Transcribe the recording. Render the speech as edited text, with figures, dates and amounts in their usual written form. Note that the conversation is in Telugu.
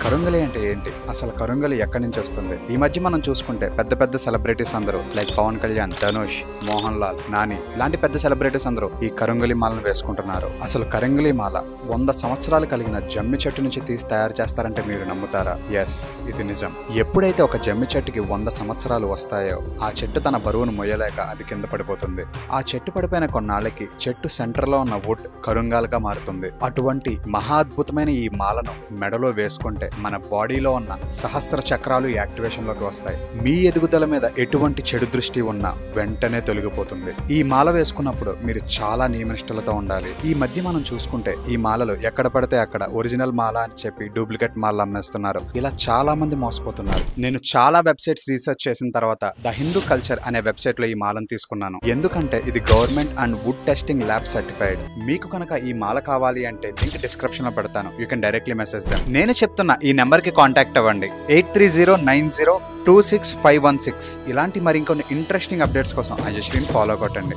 కరుంగలి అంటే ఏంటి? అసలు కరుంగలి ఎక్కడి నుంచి వస్తుంది? ఈ మధ్య మనం చూసుకుంటే పెద్ద పెద్ద సెలబ్రిటీస్ అందరూ లైక్ పవన్ కళ్యాణ్, ధనుష్, మోహన్ లాల్, నాని ఇలాంటి పెద్ద సెలబ్రిటీస్ అందరూ ఈ కరుంగలి మాలను వేసుకుంటున్నారు. అసలు కరుంగలి మాల 100 సంవత్సరాలు కలిగిన జమ్మి చెట్టు నుంచి తీసి తయారు చేస్తారంటే మీరు నమ్ముతారా? ఎస్, ఇది నిజం. ఎప్పుడైతే ఒక జమ్మి చెట్టుకి 100 సంవత్సరాలు వస్తాయో ఆ చెట్టు తన బరువును మొయ్యలేక అది కింద పడిపోతుంది. ఆ చెట్టు పడిపోయిన కొన్నాళ్ళకి చెట్టు సెంటర్ లో ఉన్న వుడ్ కరుంగాలుగా మారుతుంది. అటువంటి మహా అద్భుతమైన ఈ మాలను మెడలో వేసుకుంటే మన బాడీలో ఉన్న సహస్ర చక్రాలు యాక్టివేషన్ లోకి వస్తాయి. మీ ఎదుగుదల మీద ఎటువంటి చెడు దృష్టి ఉన్నా వెంటనే తొలగిపోతుంది. ఈ మాల వేసుకున్నప్పుడు మీరు చాలా నియమనిష్టలతో ఉండాలి. ఈ మధ్య మనం చూసుకుంటే ఈ మాలలు ఎక్కడ పడితే అక్కడ ఒరిజినల్ మాల అని చెప్పి డూప్లికేట్ మాలలు అమ్మేస్తున్నారు. ఇలా చాలా మంది మోసపోతున్నారు. నేను చాలా వెబ్సైట్స్ రీసెర్చ్ చేసిన తర్వాత ద హిందూ కల్చర్ అనే వెబ్సైట్ లో ఈ మాలను తీసుకున్నాను. ఎందుకంటే ఇది government and wood testing lab certified. మీకు కనుక ఈ మాల కావాలి అంటే లింక్ డిస్క్రిప్షన్ లో పెడతాను. You can directly message them. నేను చెప్తున్నా ఈ నెంబర్ కి కాంటాక్ట్ అవ్వండి. 8309026516. ఇలాంటి మరింకొన్ని ఇంట్రెస్టింగ్ అప్డేట్స్ కోసం అజశ్రీని ఫాలో కొట్టండి.